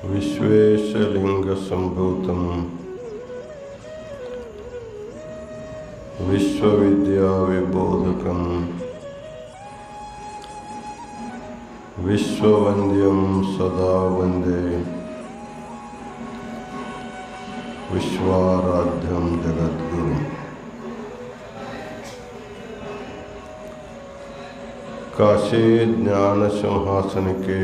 विश्वेशलिंगसंभूतं विश्वविद्याविबोधकं विश्ववन्द्यं सदा वन्दे विश्वाराध्यं जगद्गुरुम्। काशी ज्ञान सिंहासन के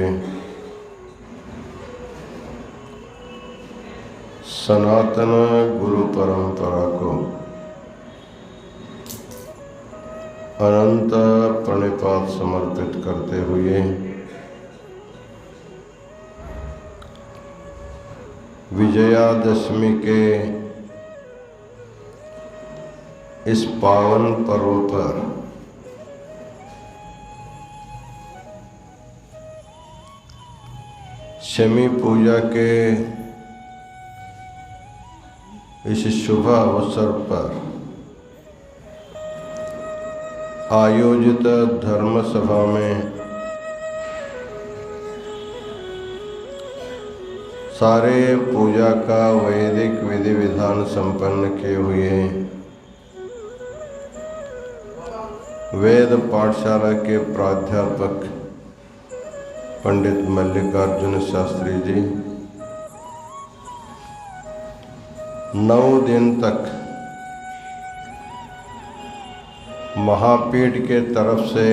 सनातन गुरु परंपरा को अनंत प्रणिपात समर्पित करते हुए विजयादशमी के इस पावन पर्व पर शमी पूजा के इस शुभ अवसर पर आयोजित धर्म सभा में सारे पूजा का वैदिक विधि विधान संपन्न किए हुए वेद पाठशाला के प्राध्यापक पंडित मल्लिकार्जुन शास्त्री जी 9 दिन तक महापीठ के तरफ से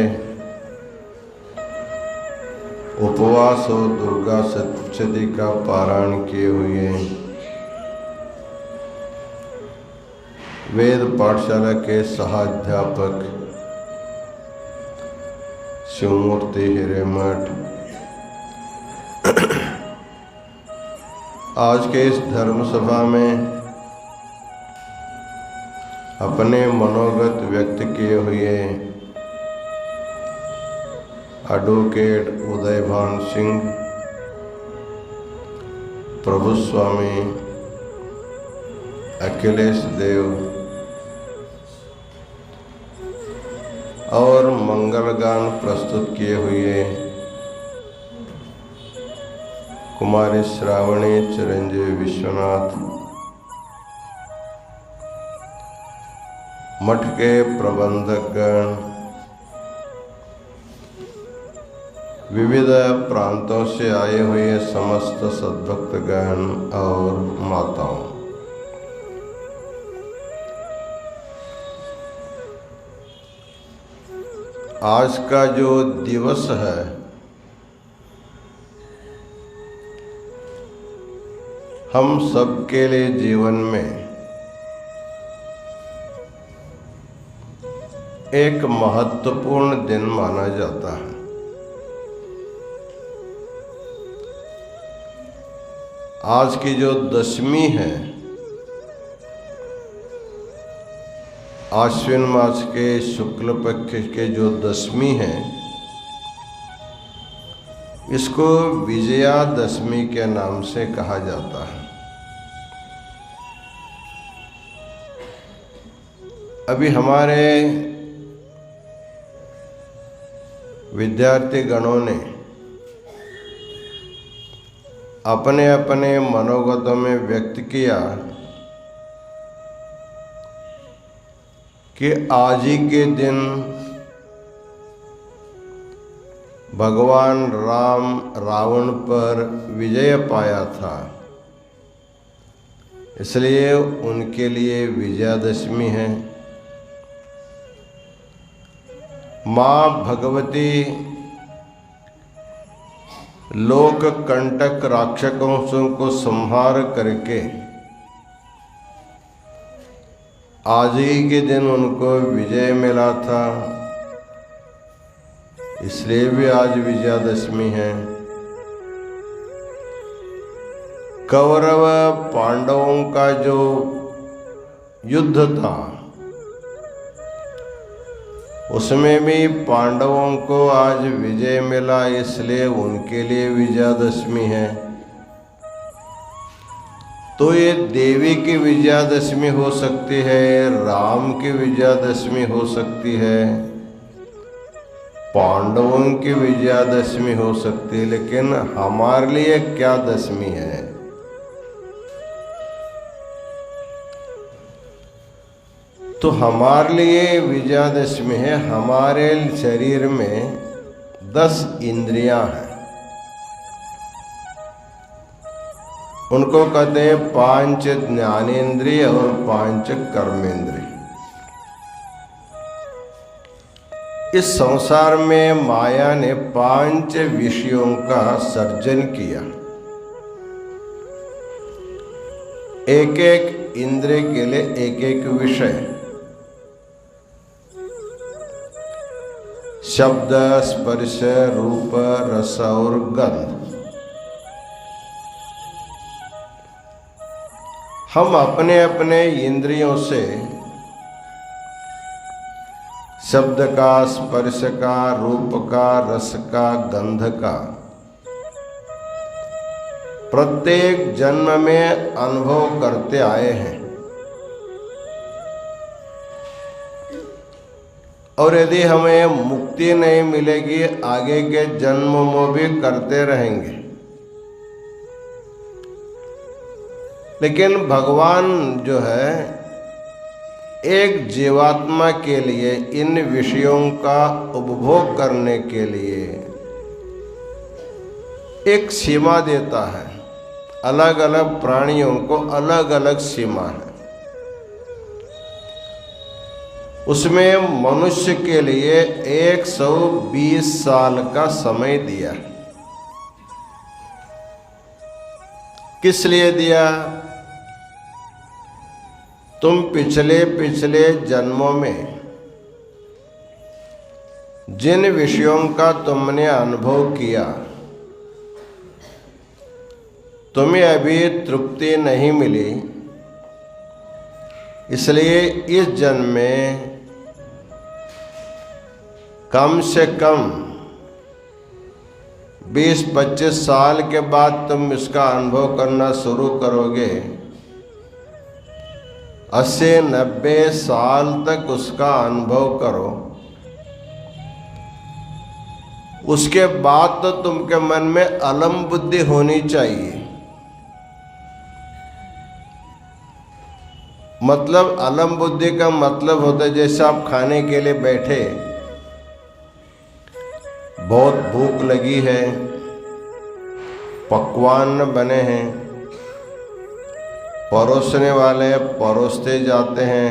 उपवास और दुर्गा सप्तशती का पारायण किए हुए वेद पाठशाला के सहाध्यापक शिवमूर्ति हिरेमठ आज के इस धर्म सभा में अपने मनोगत व्यक्त किए हुए एडवोकेट उदयभान सिंह, प्रभु स्वामी अखिलेश देव और मंगलगान प्रस्तुत किए हुए कुमारी श्रावणी चिरंजीवी विश्वनाथ, मठ के प्रबंधकगण, विविध प्रांतों से आए हुए समस्त सद्भक्तगण और माताओं, आज का जो दिवस है हम सबके लिए जीवन में एक महत्वपूर्ण दिन माना जाता है। आज की जो दशमी है, आश्विन मास के शुक्ल पक्ष के जो दशमी है, इसको विजयादशमी के नाम से कहा जाता है। अभी हमारे विद्यार्थी गणों ने अपने अपने मनोगतों में व्यक्त किया कि आज ही के दिन भगवान राम रावण पर विजय पाया था, इसलिए उनके लिए विजयादशमी है। माँ भगवती लोक कंटक राक्षसों को संहार करके आज ही के दिन उनको विजय मिला था, इसलिए भी आज विजयादशमी है। कौरव पांडवों का जो युद्ध था उसमें भी पांडवों को आज विजय मिला, इसलिए उनके लिए विजयादशमी है। तो ये देवी की विजयादशमी हो सकती है, राम की विजयादशमी हो सकती है, पांडवों की विजयादशमी हो सकती है, लेकिन हमारे लिए क्या दशमी है? तो हमारे लिए विजयादशमी है, हमारे शरीर में 10 इंद्रियां हैं। उनको कहते हैं 5 ज्ञानेंद्रिय और 5 कर्मेंद्रिय। इस संसार में माया ने 5 विषयों का सर्जन किया। एक एक इंद्रिय के लिए एक एक विषय, शब्द, स्पर्श, रूप, रस और गंध। हम अपने अपने इंद्रियों से शब्द का, स्पर्श का, रूप का, रस का, गंध का प्रत्येक जन्म में अनुभव करते आए हैं। और यदि हमें मुक्ति नहीं मिलेगी, आगे के जन्मों में भी करते रहेंगे। लेकिन भगवान जो है, एक जीवात्मा के लिए इन विषयों का उपभोग करने के लिए एक सीमा देता है। अलग अलग प्राणियों को अलग अलग सीमा है। उसमें मनुष्य के लिए 120 साल का समय दिया। किस लिए दिया? तुम पिछले जन्मों में जिन विषयों का तुमने अनुभव किया, तुम्हें अभी तृप्ति नहीं मिली, इसलिए इस जन्म में कम से कम 20-25 साल के बाद तुम इसका अनुभव करना शुरू करोगे। 80-90 साल तक उसका अनुभव करो। उसके बाद तो तुमके मन में अलम बुद्धि होनी चाहिए। मतलब अलम बुद्धि का मतलब होता है, जैसे आप खाने के लिए बैठे, बहुत भूख लगी है, पकवान बने हैं, परोसने वाले परोसते जाते हैं,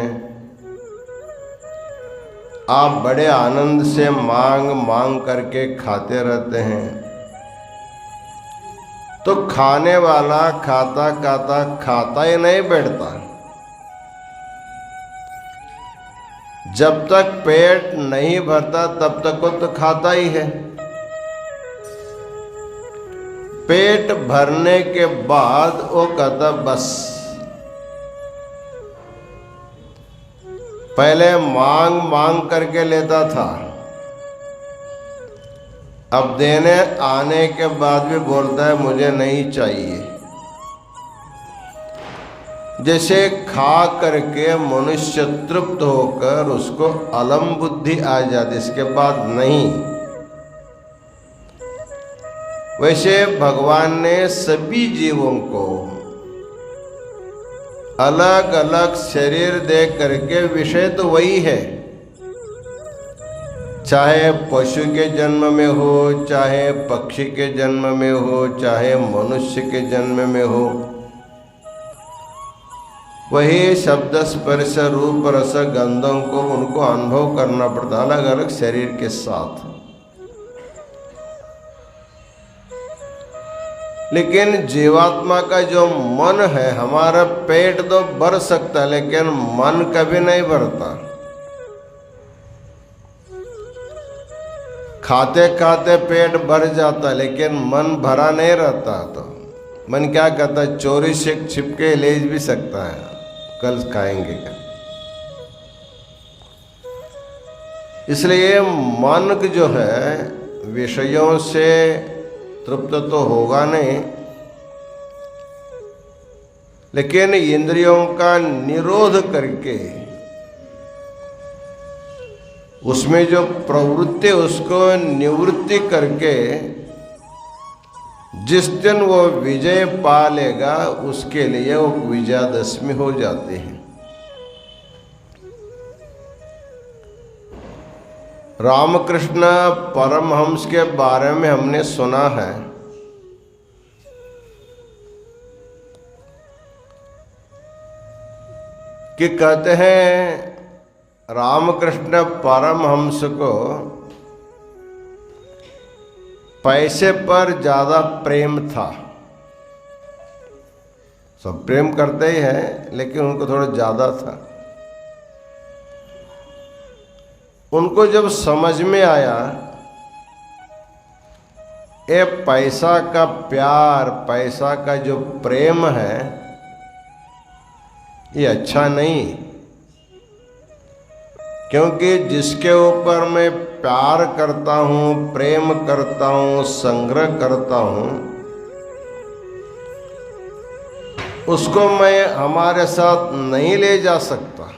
आप बड़े आनंद से मांग मांग करके खाते रहते हैं। तो खाने वाला खाता ही नहीं बैठता। जब तक पेट नहीं भरता तब तक वो तो खाता ही है। पेट भरने के बाद वो कहता बस। पहले मांग मांग करके लेता था, अब देने आने के बाद भी बोलता है मुझे नहीं चाहिए। जैसे खा करके मनुष्य तृप्त होकर उसको अलम बुद्धि आ जाती, इसके बाद नहीं। वैसे भगवान ने सभी जीवों को अलग अलग शरीर दे करके, विषय तो वही है, चाहे पशु के जन्म में हो, चाहे पक्षी के जन्म में हो, चाहे मनुष्य के जन्म में हो, वही शब्द स्पर्श रूप रस गंधों को उनको अनुभव करना पड़ता, अलग अलग शरीर के साथ। लेकिन जीवात्मा का जो मन है, हमारा पेट तो भर सकता है लेकिन मन कभी नहीं भरता। खाते खाते पेट भर जाता लेकिन मन भरा नहीं रहता। तो मन क्या कहता है, चोरी से छिपके ले भी सकता है, कल खाएंगे क्या। इसलिए मन जो है विषयों से तृप्त तो होगा नहीं, लेकिन इंद्रियों का निरोध करके उसमें जो प्रवृत्ति उसको निवृत्ति करके जिस दिन वो विजय पा लेगा उसके लिए वो विजयादशमी हो जाती है। रामकृष्ण परमहंस के बारे में हमने सुना है कि कहते हैं रामकृष्ण परमहंस को पैसे पर ज्यादा प्रेम था। सब प्रेम करते ही हैं लेकिन उनको थोड़ा ज्यादा था। उनको जब समझ में आया ये पैसा का प्यार, पैसा का जो प्रेम है ये अच्छा नहीं, क्योंकि जिसके ऊपर मैं प्यार करता हूँ, प्रेम करता हूँ, संग्रह करता हूँ, उसको मैं हमारे साथ नहीं ले जा सकता।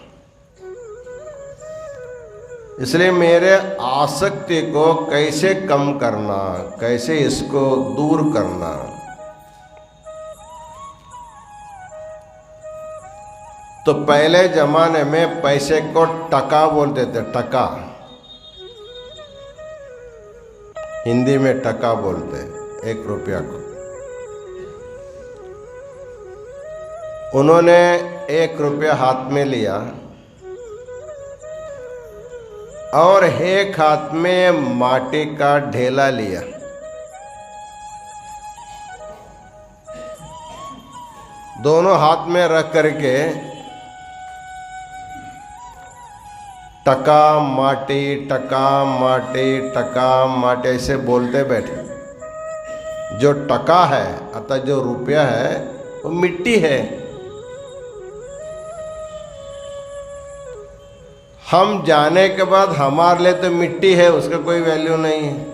इसलिए मेरे आसक्ति को कैसे कम करना, कैसे इसको दूर करना। तो पहले जमाने में पैसे को टका बोलते थे, टका, हिंदी में टका बोलते, 1 रुपया को। उन्होंने 1 रुपया हाथ में लिया और एक हाथ में माटी का ढेला लिया। दोनों हाथ में रख करके टका माटी, टका माटी, टका माटी ऐसे बोलते बैठे। जो टका है अर्थात जो रुपया है वो मिट्टी है। हम जाने के बाद हमारे लिए तो मिट्टी है, उसका कोई वैल्यू नहीं है।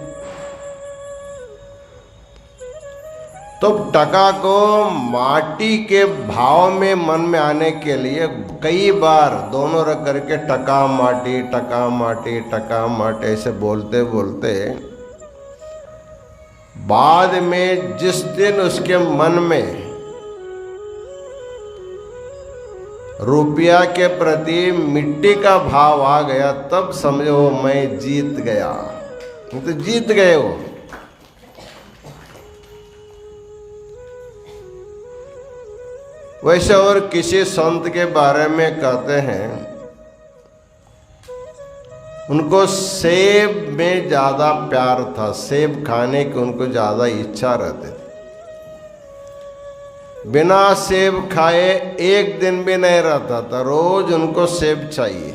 तो टका को माटी के भाव में मन में आने के लिए कई बार दोनों रख करके टका माटी, टका माटी, टका माटी ऐसे बोलते बोलते बाद में जिस दिन उसके मन में रुपया के प्रति मिट्टी का भाव आ गया, तब समझो मैं जीत गया। तो जीत गए वो। वैसे और किसी संत के बारे में कहते हैं उनको सेब में ज्यादा प्यार था, सेब खाने की उनको ज्यादा इच्छा रहती थी। बिना सेब खाए एक दिन भी नहीं रहता था, रोज उनको सेब चाहिए।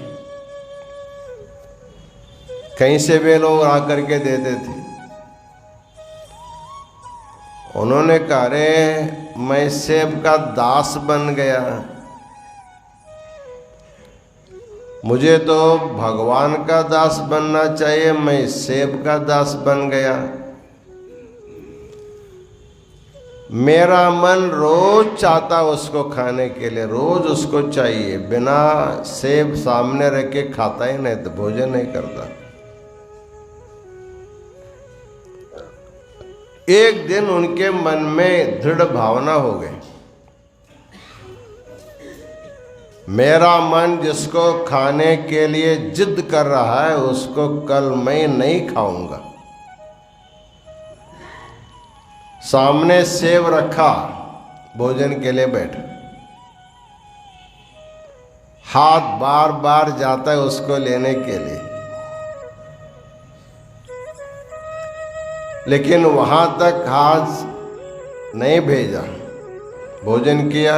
कहीं से वे लोग आकर के देते थे। उन्होंने कहा रे मैं सेब का दास बन गया, मुझे तो भगवान का दास बनना चाहिए, मैं सेब का दास बन गया। मेरा मन रोज चाहता उसको खाने के लिए, रोज उसको चाहिए। बिना सेब सामने रख के खाता ही नहीं, तो भोजन नहीं करता। एक दिन उनके मन में दृढ़ भावना हो गई, मेरा मन जिसको खाने के लिए जिद कर रहा है उसको कल मैं नहीं खाऊंगा। सामने सेब रखा, भोजन के लिए बैठा, हाथ बार बार जाता है उसको लेने के लिए, लेकिन वहां तक हाथ नहीं भेजा। भोजन किया,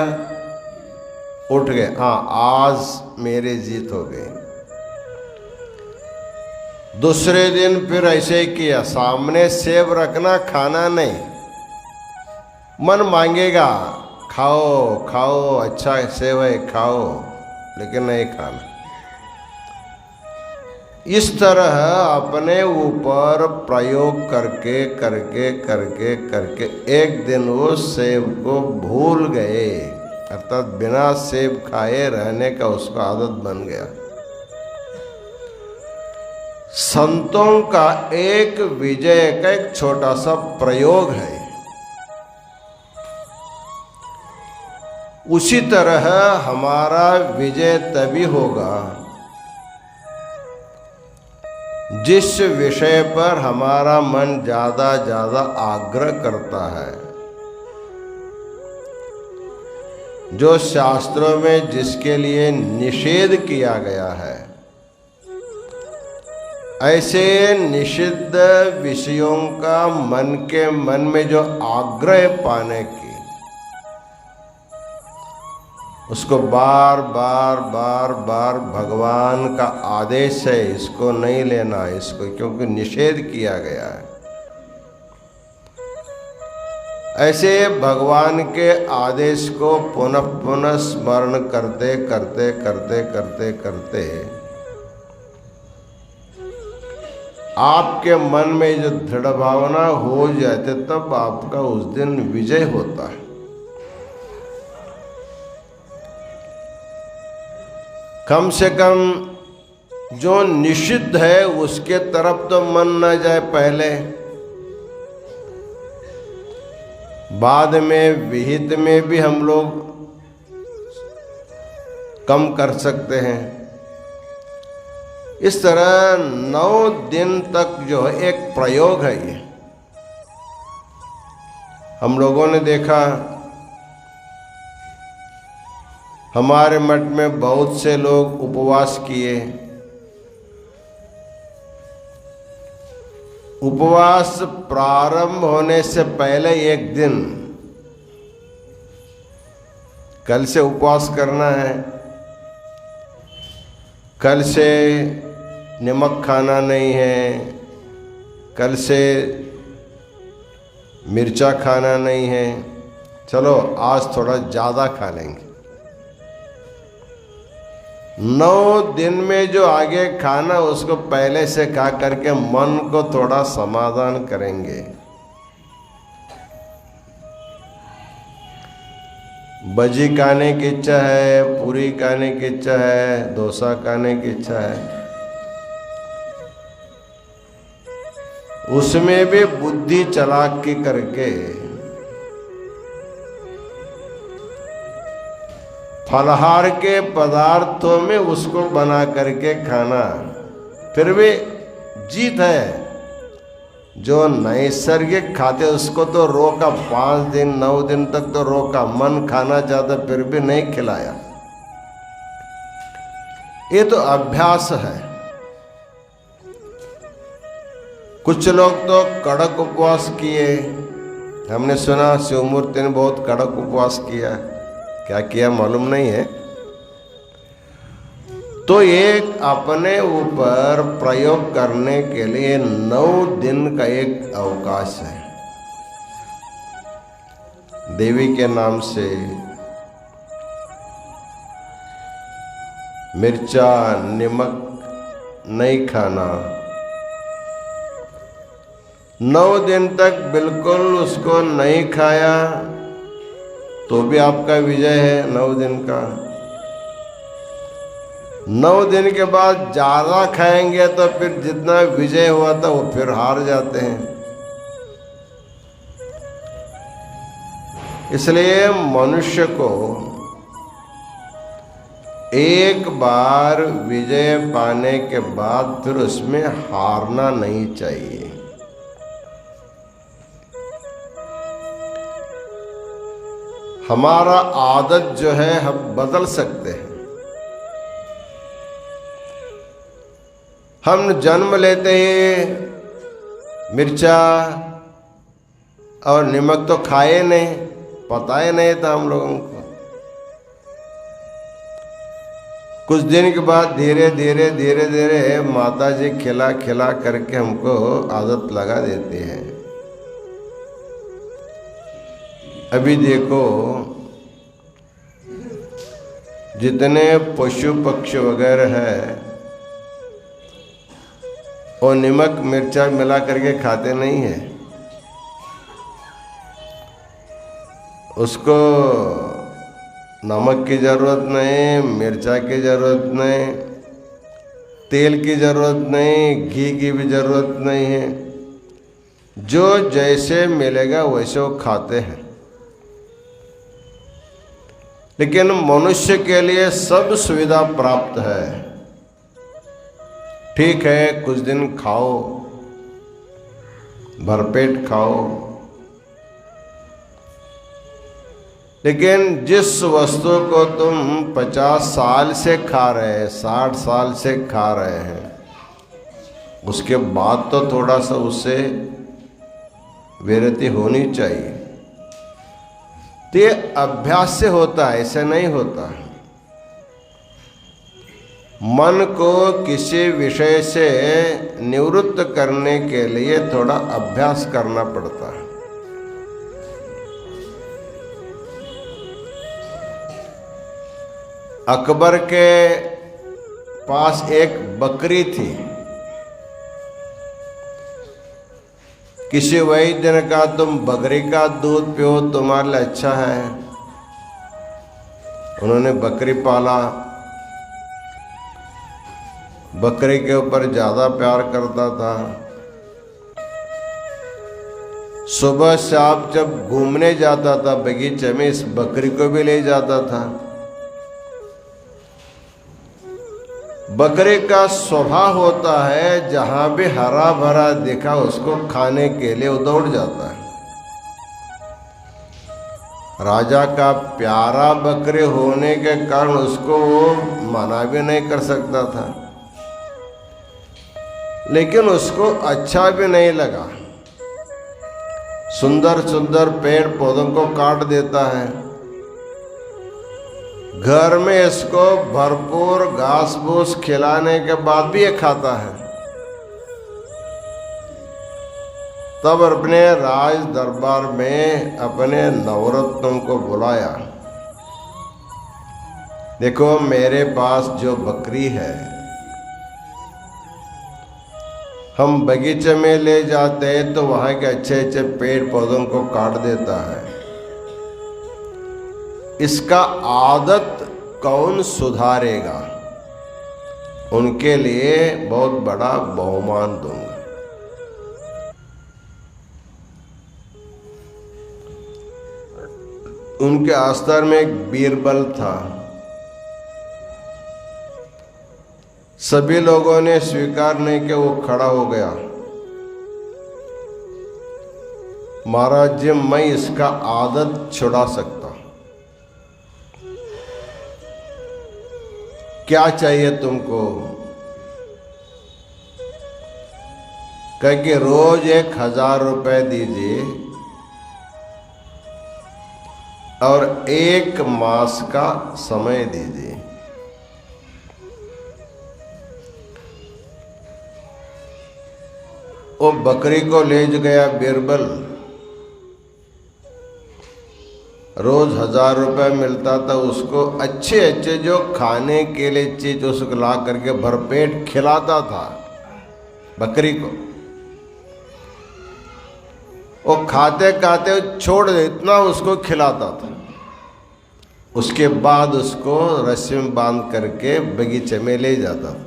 उठ गए, हाँ आज मेरी जीत हो गई। दूसरे दिन फिर ऐसे ही किया, सामने सेब रखना, खाना नहीं। मन मांगेगा खाओ खाओ, अच्छा सेब है खाओ, लेकिन नहीं खाना। इस तरह अपने ऊपर प्रयोग करके करके करके करके एक दिन वो सेब को भूल गए, अर्थात बिना सेब खाए रहने का उसका आदत बन गया। संतों का एक विजय का एक छोटा सा प्रयोग है। उसी तरह हमारा विजय तभी होगा जिस विषय पर हमारा मन ज्यादा आग्रह करता है, जो शास्त्रों में जिसके लिए निषेध किया गया है, ऐसे निषिद्ध विषयों का मन में जो आग्रह पाने की, उसको बार बार भगवान का आदेश है, इसको नहीं लेना, इसको, क्योंकि निषेध किया गया है। ऐसे भगवान के आदेश को पुनः पुनः स्मरण करते करते आपके मन में जो दृढ़ भावना हो जाते, तब आपका उस दिन विजय होता है। कम से कम जो निषिद्ध है उसके तरफ तो मन न जाए पहले, बाद में विहित में भी हम लोग कम कर सकते हैं। इस तरह 9 दिन तक जो है एक प्रयोग है ये। हम लोगों ने देखा, हमारे मठ में बहुत से लोग उपवास किए। उपवास प्रारंभ होने से पहले एक दिन, कल से उपवास करना है, कल से नमक खाना नहीं है, कल से मिर्चा खाना नहीं है, चलो आज थोड़ा ज़्यादा खा लेंगे। 9 दिन में जो आगे खाना, उसको पहले से खा करके मन को थोड़ा समाधान करेंगे। बजी खाने की इच्छा है, पूरी खाने की इच्छा है, डोसा खाने की इच्छा है, उसमें भी बुद्धि चालाकी करके फलहार के पदार्थों में उसको बना करके खाना, फिर भी जीत है। जो नैसर्गिक खाते उसको तो रोका, 5 दिन 9 दिन तक तो रोका, मन खाना चाहता फिर भी नहीं खिलाया। ये तो अभ्यास है। कुछ लोग तो कड़क उपवास किए, हमने सुना शिवमूर्ति ने बहुत कड़क उपवास किया, क्या किया मालूम नहीं है। तो एक अपने ऊपर प्रयोग करने के लिए 9 दिन का एक अवकाश है। देवी के नाम से मिर्चा नमक नहीं खाना, 9 दिन तक बिल्कुल उसको नहीं खाया तो भी आपका विजय है 9 दिन का। 9 दिन के बाद ज़्यादा खाएंगे तो फिर जितना विजय हुआ था वो फिर हार जाते हैं। इसलिए मनुष्य को एक बार विजय पाने के बाद फिर उसमें हारना नहीं चाहिए। हमारा आदत जो है हम बदल सकते हैं। हम जन्म लेते ही मिर्चा और नमक तो खाए नहीं, पता ही नहीं था हम लोगों को। कुछ दिन के बाद धीरे धीरे माता जी खिला खिला करके हमको आदत लगा देती है। अभी देखो, जितने पशु पक्षी वगैरह है वो नमक मिर्चा मिला करके खाते नहीं है। उसको नमक की ज़रूरत नहीं, मिर्चा की ज़रूरत नहीं, तेल की जरूरत नहीं, घी की भी जरूरत नहीं है। जो जैसे मिलेगा वैसे वो खाते हैं। लेकिन मनुष्य के लिए सब सुविधा प्राप्त है। ठीक है, कुछ दिन खाओ, भरपेट खाओ, लेकिन जिस वस्तु को तुम 50 साल से खा रहे हैं, 60 साल से खा रहे हैं, उसके बाद तो थोड़ा सा उससे विरति होनी चाहिए। तो ये अभ्यास से होता है, ऐसे नहीं होता। मन को किसी विषय से निवृत्त करने के लिए थोड़ा अभ्यास करना पड़ता है। अकबर के पास एक बकरी थी। किसी वैद्य ने कहा तुम बकरी का दूध पियो, तुम्हारे लिए अच्छा है। उन्होंने बकरी पाला, बकरी के ऊपर ज्यादा प्यार करता था। सुबह शाम जब घूमने जाता था बगीचे में, इस बकरी को भी ले जाता था। बकरी का स्वभाव होता है जहां भी हरा भरा देखा उसको खाने के लिए वो दौड़ जाता है। राजा का प्यारा बकरी होने के कारण उसको वो मना भी नहीं कर सकता था, लेकिन उसको अच्छा भी नहीं लगा। सुंदर सुंदर पेड़ पौधों को काट देता है, घर में इसको भरपूर घास फूस खिलाने के बाद भी ये खाता है। तब अपने राज दरबार में अपने नवरत्नों को बुलाया। देखो मेरे पास जो बकरी है, हम बगीचे में ले जाते हैं तो वहाँ के अच्छे अच्छे पेड़ पौधों को काट देता है। इसका आदत कौन सुधारेगा? उनके लिए बहुत बड़ा बहुमान दूंगा। उनके आस्तर में एक बीरबल था। सभी लोगों ने स्वीकार नहीं किया, वो खड़ा हो गया। महाराज जी, मैं इसका आदत छुड़ा सकता, क्या चाहिए तुमको? कह कि रोज 1000 रुपए दीजिए और 1 मास का समय दीजिए। वो बकरी को ले गया बीरबल। रोज 1000 रुपए मिलता था उसको, अच्छे अच्छे जो खाने के लिए चीज उसको ला करके भरपेट खिलाता था बकरी को। वो खाते खाते छोड़ दे, इतना उसको खिलाता था। उसके बाद उसको रस्सी में बांध करके बगीचे में ले जाता था।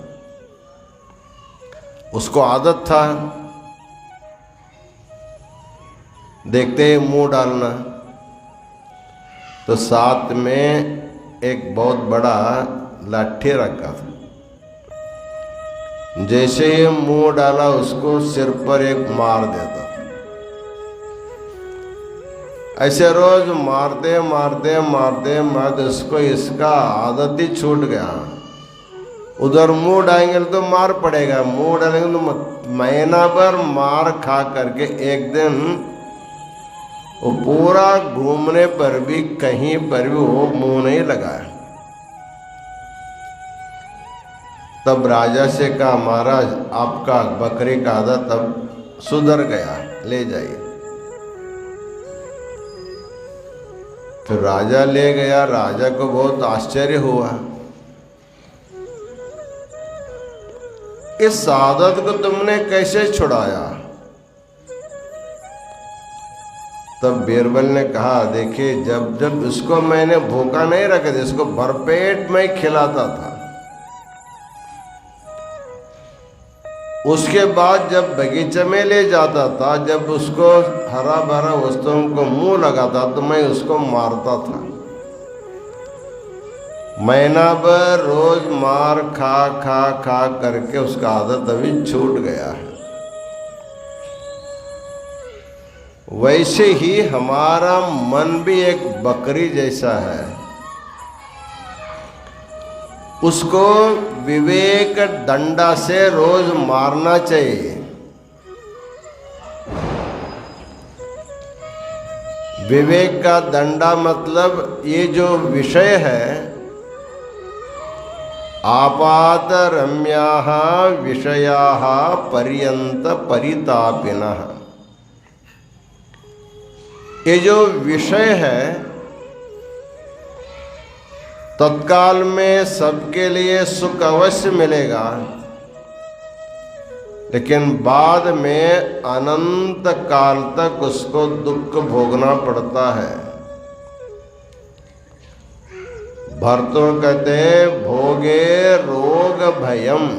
उसको आदत था देखते ही मुंह डालना। तो साथ में एक बहुत बड़ा लाठी रखा था। जैसे ही मुंह डाला उसको सिर पर एक मार देता था। ऐसे रोज मारते मारते मारते मारते उसको इसका आदत ही छूट गया। उधर मुंह डालेंगे तो मार पड़ेगा, मुंह डालेंगे तो महीना भर मार खा करके एक दिन वो पूरा घूमने पर भी कहीं पर भी वो मुंह नहीं लगाया। तब राजा से कहा, महाराज आपका बकरी का आदत अब सुधर गया, ले जाइए। फिर राजा ले गया। राजा को बहुत आश्चर्य हुआ, इस आदत को तुमने कैसे छुड़ाया? तब बीरबल ने कहा, देखिए जब जब इसको मैंने भूखा नहीं रखा था, इसको भरपेट में खिलाता था। उसके बाद जब बगीचे में ले जाता था, जब उसको हरा भरा वस्तुओं को मुंह लगाता तो मैं उसको मारता था। महीना भर रोज मार खा खा खा करके उसका आदत अभी छूट गया है। वैसे ही हमारा मन भी एक बकरी जैसा है, उसको विवेक दंडा से रोज मारना चाहिए। विवेक का दंडा मतलब ये जो विषय है, आपात रम्याः विषयाः पर्यंत परितापिनः। ये जो विषय है तत्काल में सबके लिए सुख अवश्य मिलेगा, लेकिन बाद में अनंत काल तक उसको दुख भोगना पड़ता है। भर्तृ कहते भोगे रोग भयम।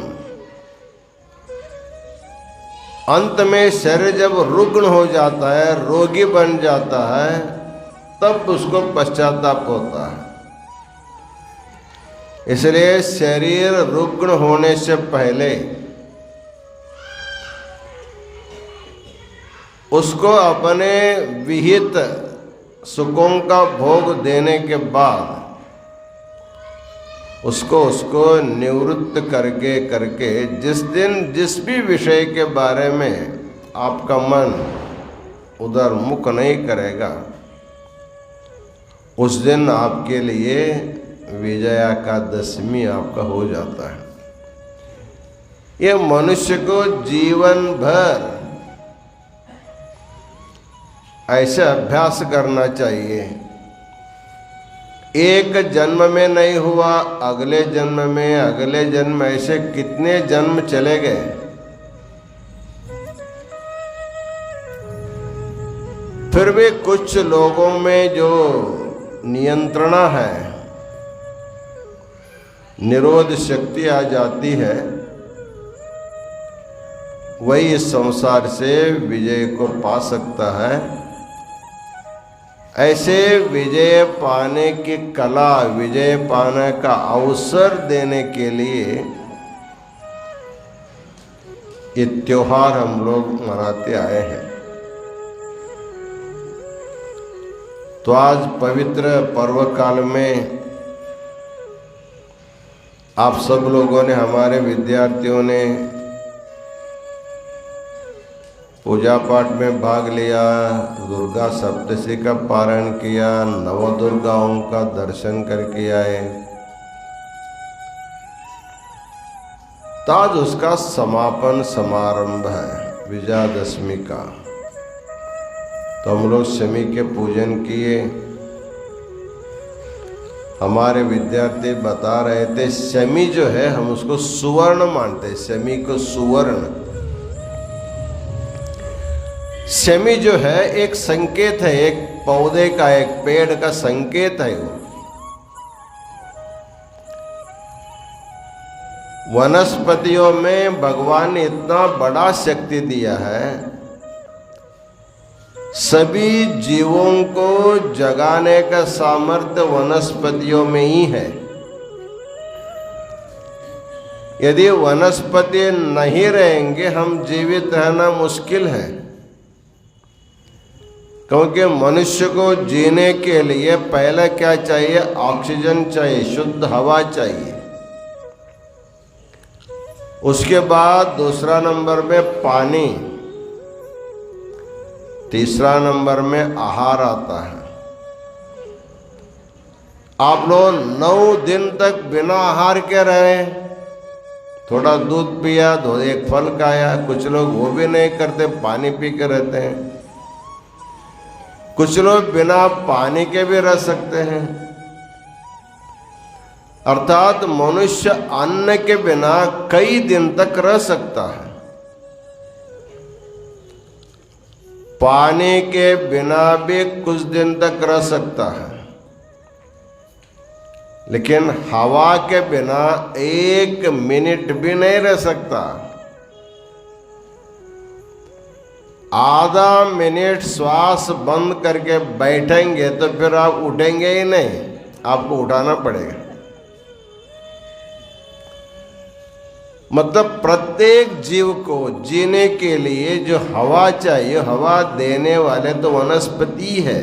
अंत में शरीर जब रुग्ण हो जाता है, रोगी बन जाता है, तब उसको पश्चाताप होता है। इसलिए शरीर रुग्ण होने से पहले उसको अपने विहित सुखों का भोग देने के बाद उसको निवृत्त करके जिस दिन जिस भी विषय के बारे में आपका मन उधर मुख नहीं करेगा, उस दिन आपके लिए विजया का दशमी आपका हो जाता है। ये मनुष्य को जीवन भर ऐसे अभ्यास करना चाहिए। एक जन्म में नहीं हुआ, अगले जन्म ऐसे कितने जन्म चले गए। फिर भी कुछ लोगों में जो नियंत्रण है, निरोध शक्ति आ जाती है, वही इस संसार से विजय को पा सकता है। ऐसे विजय पाने की कला, विजय पाने का अवसर देने के लिए ये त्योहार हम लोग मनाते आए हैं। तो आज पवित्र पर्व काल में आप सब लोगों ने, हमारे विद्यार्थियों ने पूजा पाठ में भाग लिया, दुर्गा सप्तशती का पारायण किया, नव दुर्गाओं का दर्शन करके आए। तो आज उसका समापन समारंभ है विजयादशमी का। तो हम लोग शमी के पूजन किए। हमारे विद्यार्थी बता रहे थे शमी जो है हम उसको सुवर्ण मानते हैं, शमी को सुवर्ण। शमी जो है एक संकेत है, एक पौधे का, एक पेड़ का संकेत है। वो वनस्पतियों में भगवान ने इतना बड़ा शक्ति दिया है, सभी जीवों को जगाने का सामर्थ्य वनस्पतियों में ही है। यदि वनस्पति नहीं रहेंगे हम जीवित रहना मुश्किल है, क्योंकि मनुष्य को जीने के लिए पहले क्या चाहिए? ऑक्सीजन चाहिए, शुद्ध हवा चाहिए। उसके बाद दूसरा नंबर में पानी, तीसरा नंबर में आहार आता है। आप लोग 9 दिन तक बिना आहार के रहे, थोड़ा दूध पिया, एक फल खाया। कुछ लोग वो भी नहीं करते, पानी पी के रहते हैं। कुछ लोग बिना पानी के भी रह सकते हैं। अर्थात मनुष्य अन्न के बिना कई दिन तक रह सकता है, पानी के बिना भी कुछ दिन तक रह सकता है, लेकिन हवा के बिना 1 मिनट भी नहीं रह सकता। आधा मिनट श्वास बंद करके बैठेंगे तो फिर आप उठेंगे ही नहीं, आपको उठाना पड़ेगा। मतलब प्रत्येक जीव को जीने के लिए जो हवा चाहिए, हवा देने वाले तो वनस्पति है।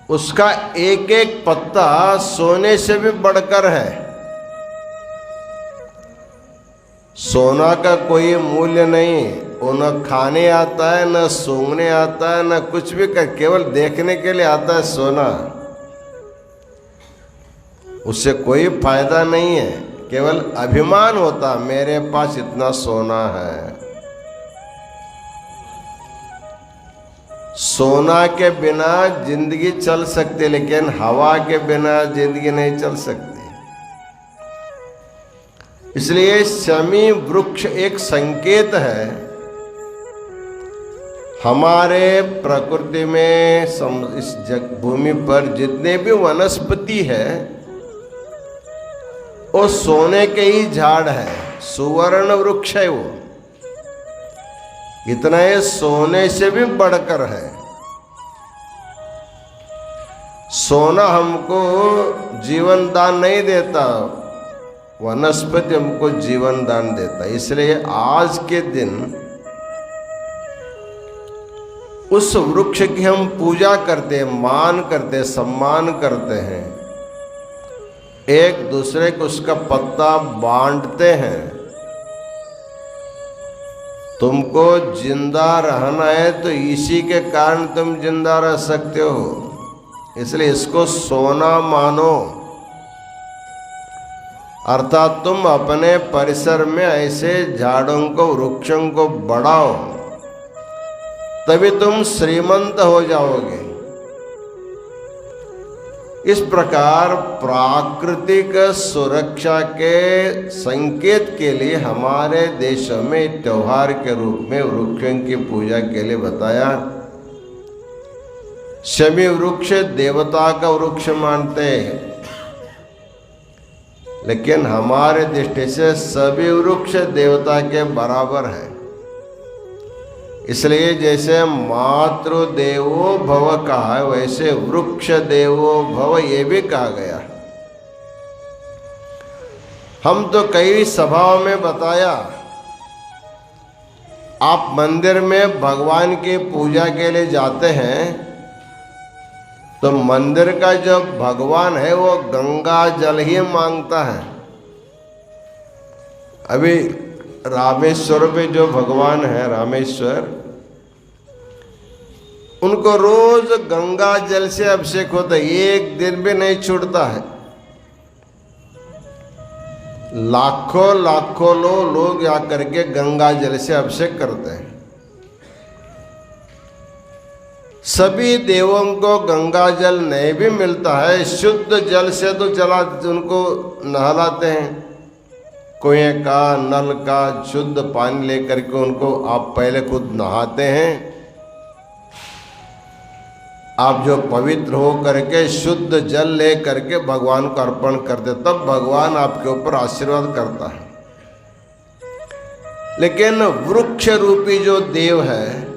उसका एक एक पत्ता सोने से भी बढ़कर है। सोना का कोई मूल्य नहीं, वो न खाने आता है, न सूंघने आता है, न कुछ भी कर, केवल देखने के लिए आता है सोना। उससे कोई फायदा नहीं है, केवल अभिमान होता मेरे पास इतना सोना है। सोना के बिना जिंदगी चल सकती, लेकिन हवा के बिना जिंदगी नहीं चल सकती। इसलिए शमी वृक्ष एक संकेत है हमारे प्रकृति में, इस भूमि पर जितने भी वनस्पति है वो सोने के ही झाड़ है, सुवर्ण वृक्ष है वो। इतना ये सोने से भी बढ़कर है। सोना हमको जीवन दान नहीं देता, वनस्पति हमको जीवन दान देता। इसलिए आज के दिन उस वृक्ष की हम पूजा करते, मान करते, सम्मान करते हैं, एक दूसरे को उसका पत्ता बांटते हैं। तुमको जिंदा रहना है तो इसी के कारण तुम जिंदा रह सकते हो, इसलिए इसको सोना मानो। अर्थात तुम अपने परिसर में ऐसे झाड़ों को, वृक्षों को बढ़ाओ, तभी तुम श्रीमंत हो जाओगे। इस प्रकार प्राकृतिक सुरक्षा के संकेत के लिए हमारे देशों में त्योहार के रूप में वृक्षों की पूजा के लिए बताया। शमी वृक्ष देवता का वृक्ष मानते हैं, लेकिन हमारे दृष्टि से सभी वृक्ष देवता के बराबर है। इसलिए जैसे मातृदेवो भव कहा है, वैसे वृक्ष देवो भव ये भी कहा गया। हम तो कई सभाओं में बताया, आप मंदिर में भगवान की पूजा के लिए जाते हैं तो मंदिर का जो भगवान है वो गंगा जल ही मांगता है। अभी रामेश्वर में जो भगवान है, रामेश्वर, उनको रोज गंगा जल से अभिषेक होता है, एक दिन भी नहीं छूटता है। लाखों लाखों लोग आकर के गंगा जल से अभिषेक करते हैं। सभी देवों को गंगा जल नहीं भी मिलता है, शुद्ध जल से तो चला उनको नहलाते हैं। कुएं का, नल का शुद्ध पानी लेकर के उनको आप पहले खुद नहाते हैं। आप जो पवित्र हो करके शुद्ध जल ले करके भगवान को अर्पण करते, तब भगवान आपके ऊपर आशीर्वाद करता है। लेकिन वृक्ष रूपी जो देव है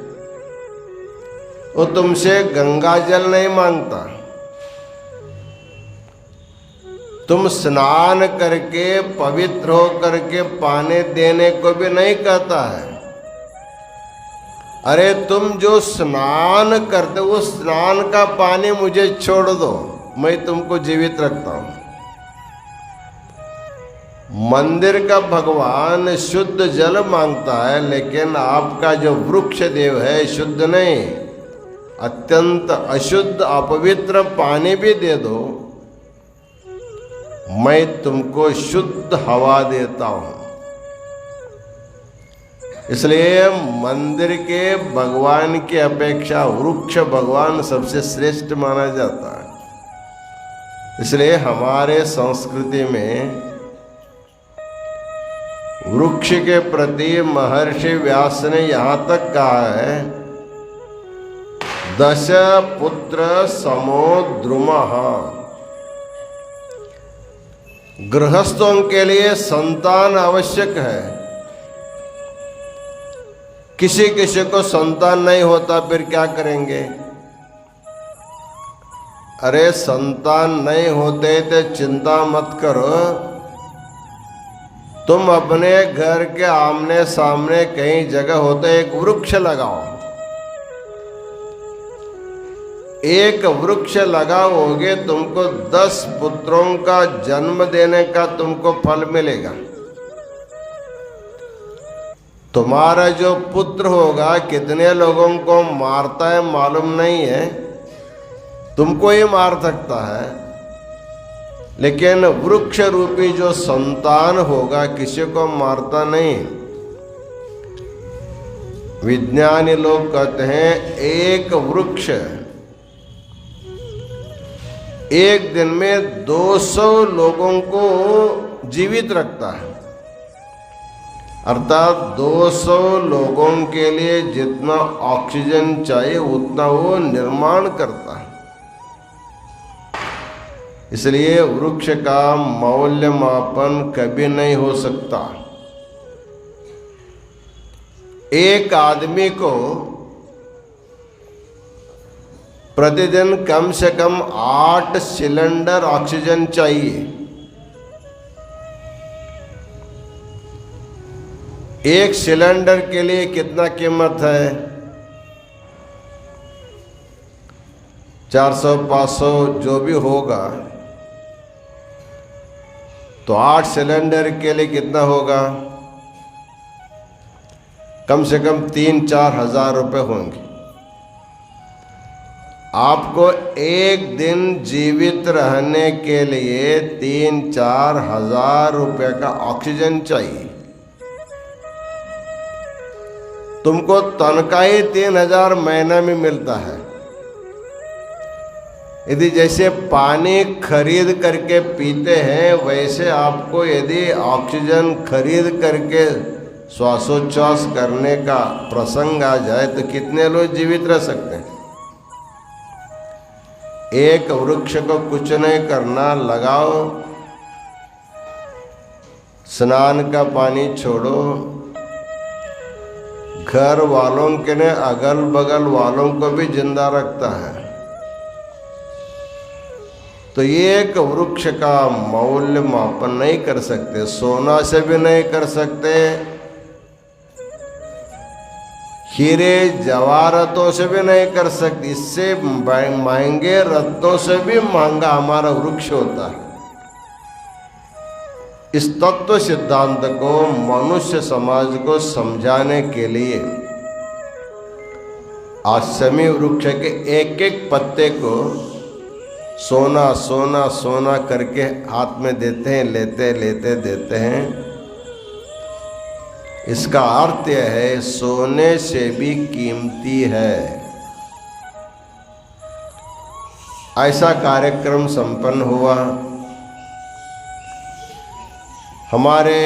वो तुमसे गंगा जल नहीं मांगता। तुम स्नान करके पवित्र हो करके पानी देने को भी नहीं कहता है। अरे तुम जो स्नान करते वो स्नान का पानी मुझे छोड़ दो, मैं तुमको जीवित रखता हूं। मंदिर का भगवान शुद्ध जल मांगता है, लेकिन आपका जो वृक्ष देव है शुद्ध नहीं, अत्यंत अशुद्ध अपवित्र पानी भी दे दो, मैं तुमको शुद्ध हवा देता हूं। इसलिए मंदिर के भगवान की अपेक्षा वृक्ष भगवान सबसे श्रेष्ठ माना जाता है। इसलिए हमारे संस्कृति में वृक्ष के प्रति महर्षि व्यास ने यहाँ तक कहा है, दश पुत्र समो द्रुमः। गृहस्थों के लिए संतान आवश्यक है, किसी किसी को संतान नहीं होता, फिर क्या करेंगे? अरे संतान नहीं होते तो चिंता मत करो, तुम अपने घर के आमने सामने कहीं जगह होते एक वृक्ष लगाओ। एक वृक्ष लगाओगे, तुमको 10 पुत्रों का जन्म देने का तुमको फल मिलेगा। तुम्हारा जो पुत्र होगा कितने लोगों को मारता है मालूम नहीं है, तुमको ही मार सकता है, लेकिन वृक्ष रूपी जो संतान होगा किसी को मारता नहीं। विज्ञानी लोग कहते हैं एक वृक्ष एक दिन में 200 लोगों को जीवित रखता है, अर्थात 200 लोगों के लिए जितना ऑक्सीजन चाहिए उतना वो निर्माण करता है। इसलिए वृक्ष का मूल्यमापन कभी नहीं हो सकता। एक आदमी को प्रतिदिन कम से कम 8 सिलेंडर ऑक्सीजन चाहिए। एक सिलेंडर के लिए कितना कीमत है? 400-500 जो भी होगा, तो 8 सिलेंडर के लिए कितना होगा? कम से कम 3-4 हजार रुपये होंगे। आपको एक दिन जीवित रहने के लिए 3-4 हजार रुपये का ऑक्सीजन चाहिए। तुमको तनख्वाह ही 3,000 महीना में मिलता है। यदि जैसे पानी खरीद करके पीते हैं, वैसे आपको यदि ऑक्सीजन खरीद करके श्वासोच्छ्वास करने का प्रसंग आ जाए तो कितने लोग जीवित रह सकते हैं? एक वृक्ष को कुछ नहीं करना, लगाओ, स्नान का पानी छोड़ो, घर वालों के ने अगल बगल वालों को भी जिंदा रखता है। तो ये एक वृक्ष का मूल्य मापन नहीं कर सकते, सोना से भी नहीं कर सकते, हीरे जवाहरातों से भी नहीं कर सकते। इससे महंगे रत्नों से भी महंगा हमारा वृक्ष होता है। इस तत्व सिद्धांत को मनुष्य समाज को समझाने के लिए आश्रमी वृक्ष के एक एक पत्ते को सोना सोना सोना करके हाथ में देते हैं, लेते लेते देते हैं। इसका अर्थ यह है सोने से भी कीमती है। ऐसा कार्यक्रम संपन्न हुआ। हमारे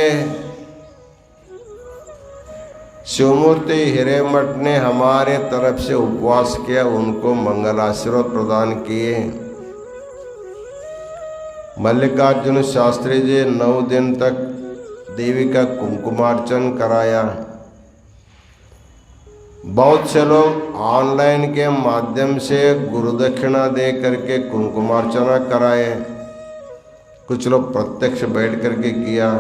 शिवमूर्ति हिरेमठ ने हमारे तरफ से उपवास किया, उनको मंगलाशीर्वाद प्रदान किए। मल्लिकार्जुन शास्त्री जी 9 दिन तक देवी का कुमकुमार्चन कराया। बहुत से लोग ऑनलाइन के माध्यम से गुरुदक्षिणा दे करके कुमकुमार्चना कराए, कुछ लोग प्रत्यक्ष बैठ करके किया,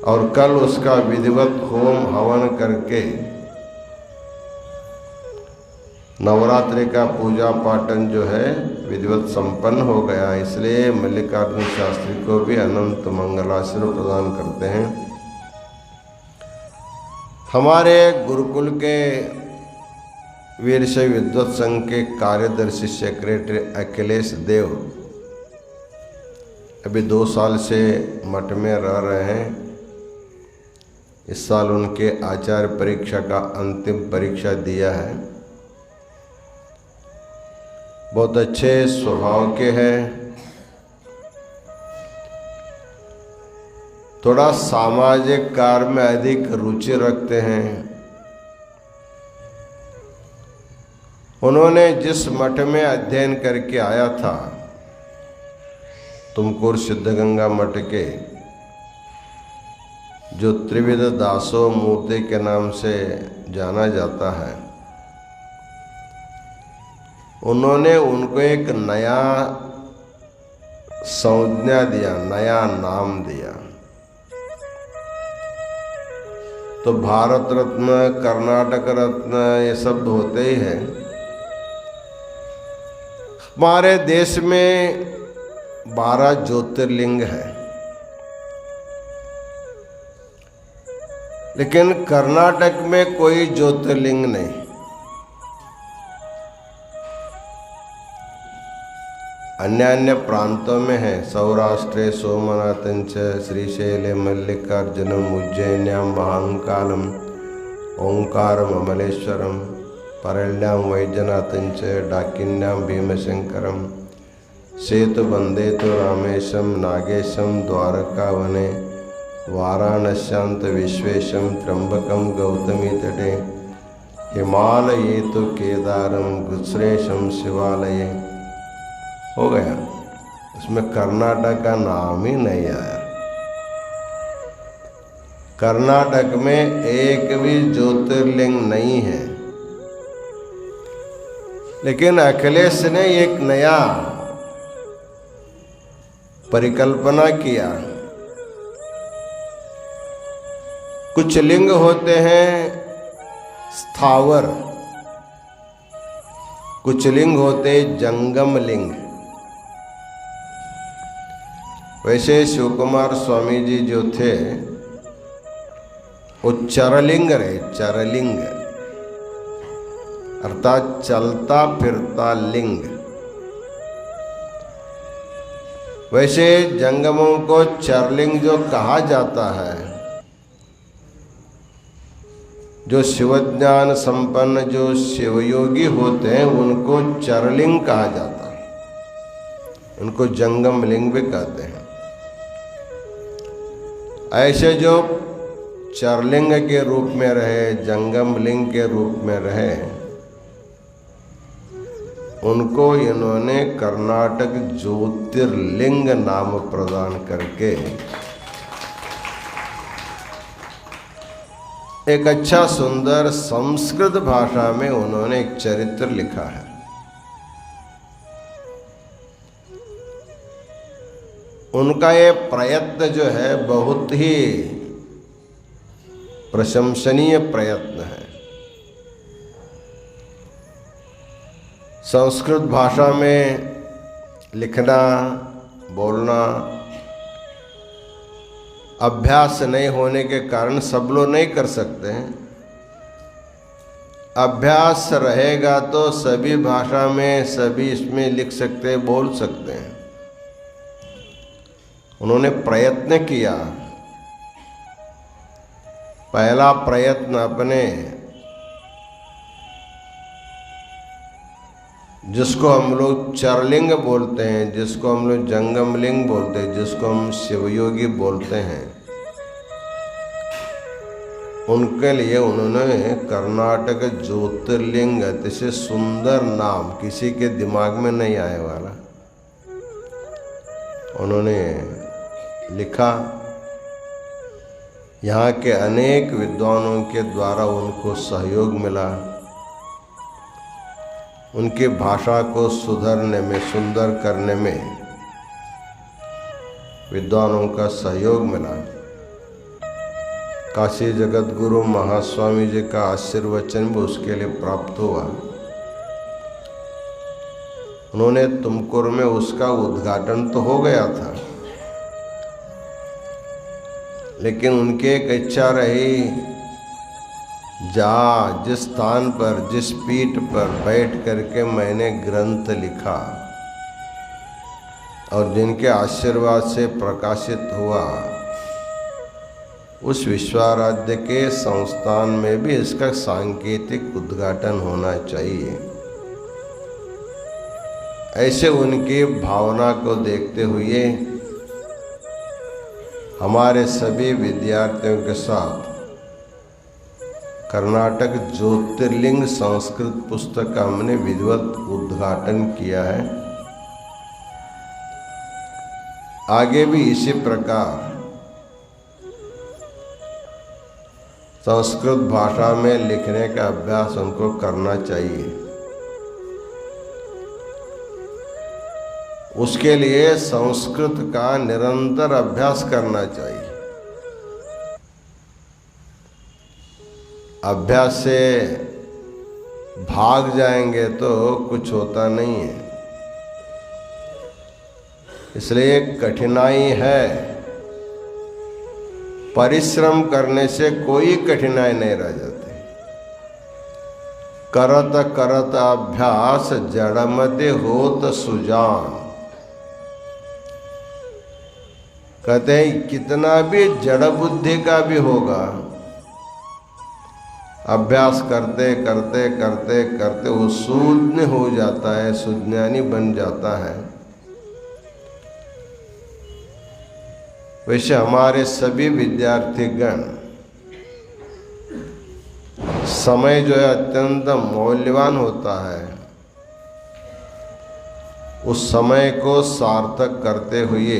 और कल उसका विधिवत होम हवन करके नवरात्रि का पूजा पाठन जो है विधिवत संपन्न हो गया। इसलिए मल्लिकार्जुन शास्त्री को भी अनंत मंगलाशीर्वाद प्रदान करते हैं। हमारे गुरुकुल के वीरशैव विद्वत संघ के कार्यदर्शी सेक्रेटरी अखिलेश देव अभी 2 साल से मठ में रह रहे हैं। इस साल उनके आचार्य परीक्षा का अंतिम परीक्षा दिया है। बहुत अच्छे स्वभाव के हैं, थोड़ा सामाजिक कार्य में अधिक रुचि रखते हैं। उन्होंने जिस मठ में अध्ययन करके आया था, तुमकुर सिद्धगंगा मठ के जो त्रिविध दासो मूर्ति के नाम से जाना जाता है, उन्होंने उनको एक नया संज्ञा दिया, नया नाम दिया। तो भारत रत्न, कर्नाटक रत्न ये सब होते ही है। हमारे देश में 12 ज्योतिर्लिंग है, लेकिन कर्नाटक में कोई ज्योतिर्लिंग नहीं। अन्य अन्य प्रांतों में है। सौराष्ट्रे सोमनाथंच, श्रीशैले मल्लिकार्जुनम, उज्जैन्यां महाकालम, ओंकारम अमलेश्वरम, परल्यां वैद्यनाथंच, डाकिन्यां भीमशंकरम, सेतुबंधे तो रामेशम, नागेशम द्वारकावने, वाराणस्यांत विश्वेशम, त्र्यंबकम गौतमी तटे, हिमालये तो केदारम, गुजरेशम शिवालये। हो गया, उसमें कर्नाटक का नाम ही नहीं आया। कर्नाटक में एक भी ज्योतिर्लिंग नहीं है, लेकिन अखिलेश ने एक नया परिकल्पना किया। कुछ लिंग होते हैं स्थावर, कुछ लिंग होते जंगम लिंग। वैसे शिव कुमार स्वामी जी जो थे वो चरलिंग रहे, चरलिंग अर्थात चलता फिरता लिंग। वैसे जंगमों को चरलिंग जो कहा जाता है, जो शिवज्ञान संपन्न जो शिवयोगी होते हैं उनको चरलिंग कहा जाता है, उनको जंगम लिंग भी कहते हैं। ऐसे जो चरलिंग के रूप में रहे, जंगम लिंग के रूप में रहे, उनको इन्होंने कर्नाटक ज्योतिर्लिंग नाम प्रदान करके एक अच्छा सुंदर संस्कृत भाषा में उन्होंने एक चरित्र लिखा है। उनका ये प्रयत्न जो है बहुत ही प्रशंसनीय प्रयत्न है। संस्कृत भाषा में लिखना, बोलना अभ्यास नहीं होने के कारण सब लोग नहीं कर सकते हैं। अभ्यास रहेगा तो सभी भाषा में, सभी इसमें लिख सकते हैं, बोल सकते हैं। उन्होंने प्रयत्न किया। पहला प्रयत्न अपने, जिसको हम लोग चरलिंग बोलते हैं, जिसको हम लोग जंगमलिंग बोलते हैं, जिसको हम शिवयोगी बोलते हैं, उनके लिए उन्होंने कर्नाटक ज्योतिर्लिंग, अतिशय सुंदर नाम, किसी के दिमाग में नहीं आने वाला, उन्होंने लिखा। यहाँ के अनेक विद्वानों के द्वारा उनको सहयोग मिला, उनकी भाषा को सुधरने में, सुंदर करने में विद्वानों का सहयोग मिला। काशी जगत गुरु महास्वामी जी का आशीर्वचन भी उसके लिए प्राप्त हुआ। उन्होंने तुमकुर में उसका उद्घाटन तो हो गया था, लेकिन उनकी एक इच्छा रही, जहाँ जिस स्थान पर, जिस पीठ पर बैठ करके मैंने ग्रंथ लिखा और जिनके आशीर्वाद से प्रकाशित हुआ, उस विश्वाराध्य के संस्थान में भी इसका सांकेतिक उद्घाटन होना चाहिए। ऐसे उनकी भावना को देखते हुए हमारे सभी विद्यार्थियों के साथ कर्नाटक ज्योतिर्लिंग संस्कृत पुस्तक का हमने विधिवत उद्घाटन किया है। आगे भी इसी प्रकार संस्कृत भाषा में लिखने का अभ्यास उनको करना चाहिए। उसके लिए संस्कृत का निरंतर अभ्यास करना चाहिए। अभ्यास से भाग जाएंगे तो कुछ होता नहीं है। इसलिए कठिनाई है, परिश्रम करने से कोई कठिनाई नहीं रह जाती। करत करत अभ्यास जड़मति होत सुजान। कहते हैं कितना भी जड़ बुद्धि का भी होगा, अभ्यास करते करते करते करते वो शून्य हो जाता है, सुज्ञानी बन जाता है। वैसे हमारे सभी विद्यार्थीगण समय जो है अत्यंत मौल्यवान होता है, उस समय को सार्थक करते हुए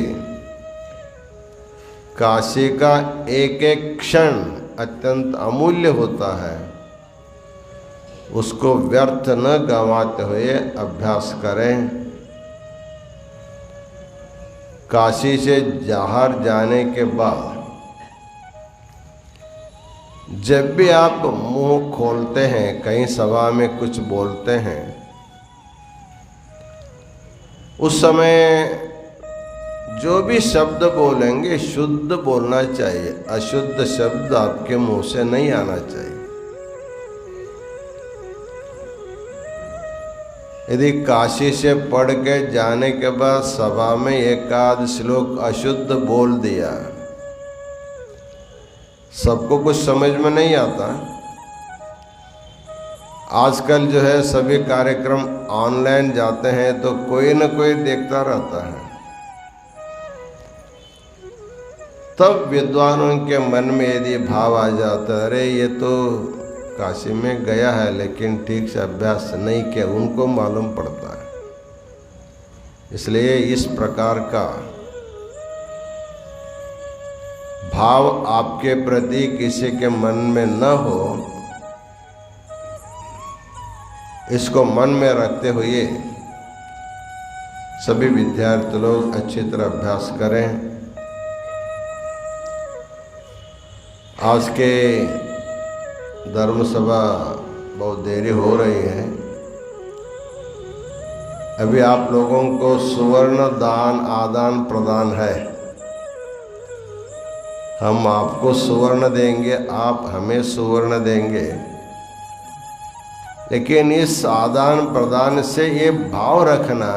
काशी का एक एक क्षण अत्यंत अमूल्य होता है, उसको व्यर्थ न गंवाते हुए अभ्यास करें। काशी से बाहर जाने के बाद जब भी आप मुंह खोलते हैं, कहीं सभा में कुछ बोलते हैं, उस समय जो भी शब्द बोलेंगे शुद्ध बोलना चाहिए, अशुद्ध शब्द आपके मुंह से नहीं आना चाहिए। यदि काशी से पढ़ के जाने के बाद सभा में एक आध श्लोक अशुद्ध बोल दिया, सबको कुछ समझ में नहीं आता। आजकल जो है सभी कार्यक्रम ऑनलाइन जाते हैं तो कोई न कोई देखता रहता है। तब विद्वानों के मन में यदि भाव आ जाता है, अरे ये तो काशी में गया है लेकिन ठीक से अभ्यास नहीं किया, उनको मालूम पड़ता है। इसलिए इस प्रकार का भाव आपके प्रति किसी के मन में न हो, इसको मन में रखते हुए सभी विद्यार्थी लोग अच्छी तरह अभ्यास करें। आज के धर्म सभा बहुत देरी हो रही है। अभी आप लोगों को सुवर्ण दान आदान प्रदान है। हम आपको सुवर्ण देंगे, आप हमें सुवर्ण देंगे, लेकिन इस आदान प्रदान से ये भाव रखना,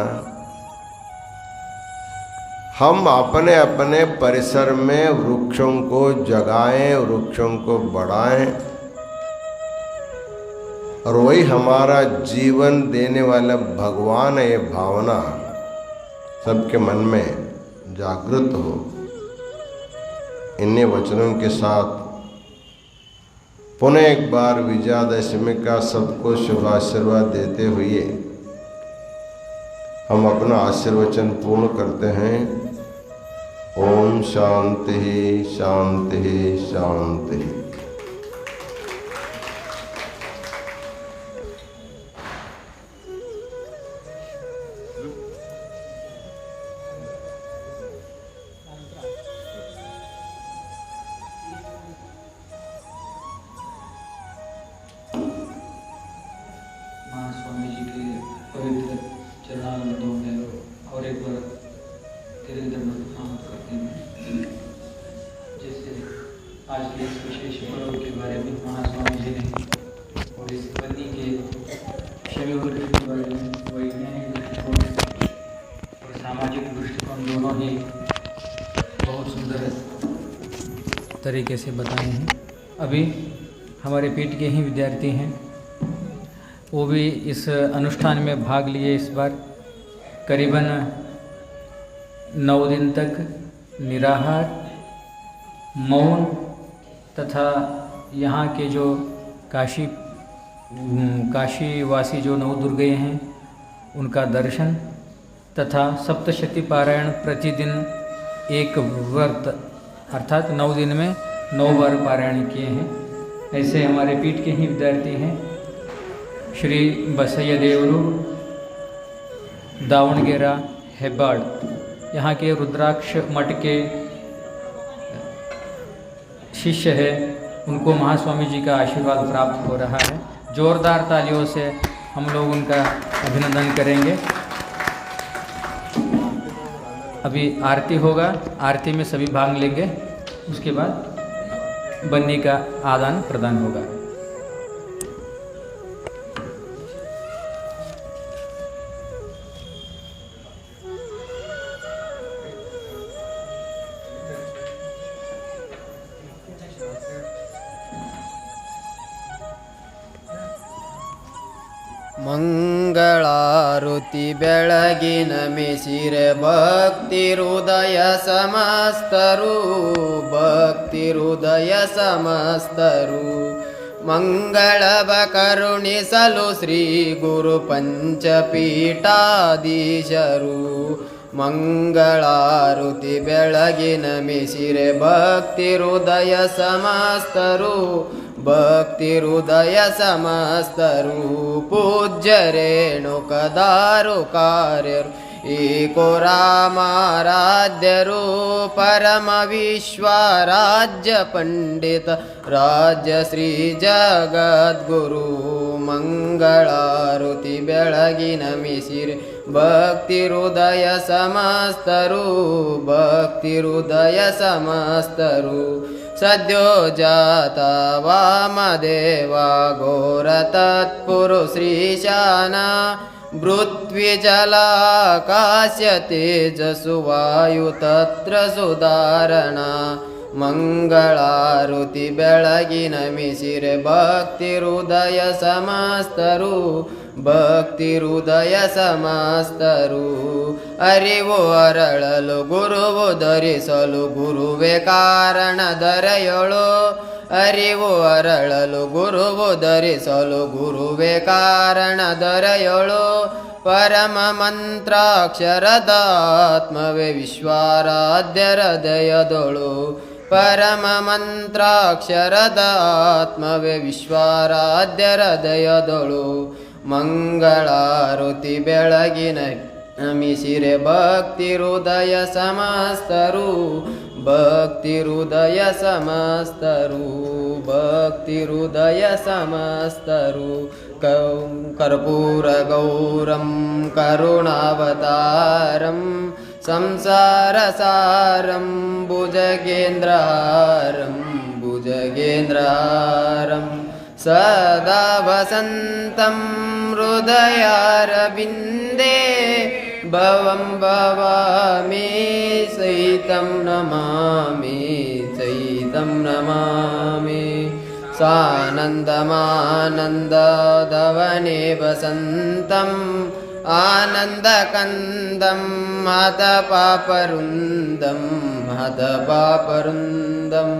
हम अपने अपने परिसर में वृक्षों को जगाएं, वृक्षों को बढ़ाएं, और वही हमारा जीवन देने वाला भगवान है। ये भावना सबके मन में जागृत हो। इन्हीं वचनों के साथ पुनः एक बार विजयादशमी का सबको शुभ आशीर्वाद देते हुए हम अपना आशीर्वचन पूर्ण करते हैं। ओम शांति शांति शांति। स्वामी जी के पवित्र चरणारविंदों में और एक बार तेरे दंड प्रणाम करते हैं। जैसे आज के इस विशेष पर्व के बारे में महास्वामी जी ने और इस बन्नी के शैव दृष्टि के बारे में वैज्ञानिक दृष्टिकोण और सामाजिक दृष्टिकोण दोनों ही बहुत सुंदर तरीके से बताए हैं। अभी हमारे पीठ के ही विद्यार्थी हैं, वो भी इस अनुष्ठान में भाग लिए। इस बार करीबन 9 दिन तक निराहार, मौन तथा यहाँ के जो काशीवासी जो नवदुर्गे हैं उनका दर्शन तथा सप्तशती पारायण प्रतिदिन एक व्रत अर्थात 9 दिन में 9 बार पारायण किए हैं। ऐसे हमारे पीठ के ही विद्यार्थी हैं श्री बसಯ್ಯ देवरू दावणगेरा हेब्बाड़, यहाँ के रुद्राक्ष मठ के शिष्य है, उनको महास्वामी जी का आशीर्वाद प्राप्त हो रहा है। जोरदार तालियों से हम लोग उनका अभिनंदन करेंगे। अभी आरती होगा, आरती में सभी भाग लेंगे, उसके बाद बन्नी का आदान प्रदान होगा। ಮಂಗಳಾರುತಿ ಬೆಳಗಿನ ಮಿಸಿರೆ ಭಕ್ತಿ ಹೃದಯ ಸಮಸ್ತರು, ಭಕ್ತಿ ಹೃದಯ ಸಮಸ್ತರು ಮಂಗಳವ ಕರುಣಿಸಲು ಶ್ರೀ ಗುರು ಪಂಚಪೀಠಾಧೀಶರು। ಮಂಗಳಾರುತಿ ಬೆಳಗಿನ ಮಿಸಿರೆ ಭಕ್ತಿ ಹೃದಯ ಸಮಸ್ತರು, ಭಕ್ತಿ ಹೃದಯ ಸಮಸ್ತರು ಪೂಜ್ಯ ರೇಣುಕದಾರು ಕಾರ್ಯರು ಏಕೋ ರಾಮಾರಾಧ್ಯರು ಪರಮ ವಿಶ್ವರಾಜ್ಯ ಪಂಡಿತ ರಾಜ್ಯ ಶ್ರೀ ಜಗದ್ಗುರು। ಮಂಗಳಾರುತಿ ಬೆಳಗಿನ ಮಿಸಿರೆ ಭಕ್ತಿ ಹೃದಯ ಸಮಸ್ತರು, ಭಕ್ತಿ ಹೃದಯ ಸಮಸ್ತರು ಸದ್ಯೋಜಾತ ವಾಮದೇವ ಘೋರ ತತ್ಪುರು ಶ್ರೀಶಾನ ಪೃಥ್ವಿ ಜಲಾಕಾಶ್ಯ ತೇಜಸ್ಸು ವಾಯು ತತ್ರ ಸುಧಾರಣ। ಮಂಗಳಾರುತಿ ಬೆಳಗಿನ ಮಿಸಿರೆ ಭಕ್ತಿ ಹೃದಯ ಸಮಸ್ತರು, ಭಕ್ತಿ ಹೃದಯ ಸಮಸ್ತರು ಅರಿವು ಅರಳಲು ಗುರುವು ಧರಿಸಲು ಗುರುವೇ ಕಾರಣ ದರೆಯೊಳು। ಅರಿವು ಅರಳಲು ಗುರುವು ಧರಿಸಲು ಗುರುವೇ ಕಾರಣ ದರೆಯೊಳು। ಪರಮ ಮಂತ್ರಾಕ್ಷರದಾತ್ಮವೇ ವಿಶ್ವಾರಾಧ್ಯ ಹೃದಯದೊಳು। ಪರಮ ಮಂತ್ರಾಕ್ಷರದಾತ್ಮವೇ ವಿಶ್ವಾರಾಧ್ಯ ಹೃದಯದೊಳು। ಮಂಗಳಾರುತಿ ಬೆಳಗಿನ ಮಿಸಿರೆ ಭಕ್ತಿ ಹೃದಯ ಸಮಸ್ತರು, ಭಕ್ತಿ ಹೃದಯ ಸಮಸ್ತರು, ಭಕ್ತಿ ಹೃದಯ ಸಮಸ್ತರು ಕರ್ಪೂರ ಗೌರಂ ಕರುಣಾವತಾರಂ ಸಂಸಾರ ಸಾರಂ ಭುಜಗೇಂದ್ರಹಾರಂ ಭುಜಗೇಂದ್ರಹಾರಂ ಸದಾ ವಸಂತಂ ಹೃದಯಾರವಿಂದೇ ಭವಂ ಭವಾಮಿ ಸಹಿತಂ ನಮಾಮಿ ಸಹಿತಂ ನಮಾಮಿ। ಸಾನಂದಮಾನಂದದವನೇ ವಸಂತಂ ಆನಂದಕಂದಂ ಹತಪಾಪರುಂದಂ ಹತಪಾಪರುಂದಂ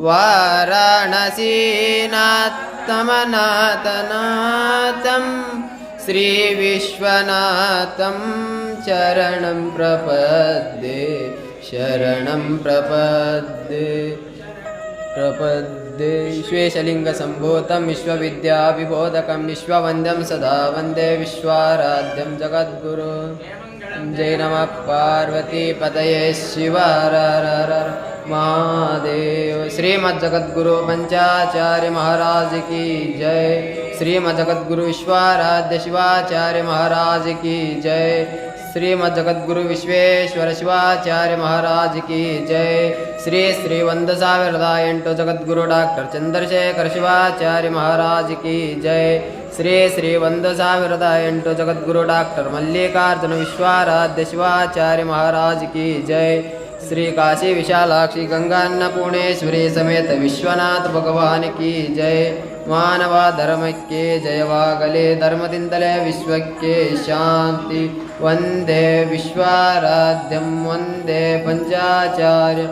ವಾರಾಣಸೀನಾಥಮನಾಥನಾಥಂ ಶ್ರೀ ವಿಶ್ವನಾಥಂ ಶರಣಂ ಪ್ರಪದ್ಯೆ ಶರಣಂ ಪ್ರಪದ್ಯೆ ಪ್ರಪದ್ಯೆ। ವಿಶ್ವೇಶಲಿಂಗಸಂಭೂತಂ ವಿಶ್ವವಿದ್ಯಾವಿಬೋಧಕಂ ವಿಶ್ವವಂದ್ಯಂ ಸದಾ ವಂದೇ ವಿಶ್ವಾರಾಧ್ಯಂ ಜಗದ್ಗುರು। जय नमः पार्वती पतये शिव हर हर महादेव। श्रीमद् जगद्गुरु पंचाचार्य महाराज की जय। श्रीमद् जगद्गुरु विश्वाराध्य शिवाचार्य महाराज की जय। श्रीमद् जगद्गुरु विश्वेश्वर शिवाचार्य महाराज की जय। श्री श्री 1008 जगद्गुरु डॉक्टर चंद्रशेखर शिवाचार्य महाराज की जय। श्री श्री 1008 जगद्गुरु डॉक्टर मल्लिकार्जुन विश्वाराध्य शिवाचार्य महाराज की जय। श्री काशी विशालाक्षी गंगा अन्नपूर्णेश्वरी समेत विश्वनाथ भगवान की जय। मानव धर्म के जयवागले धर्मतिंतले विश्व के शांति। वंदे विश्वाराध्यम वंदे पंचाचार्य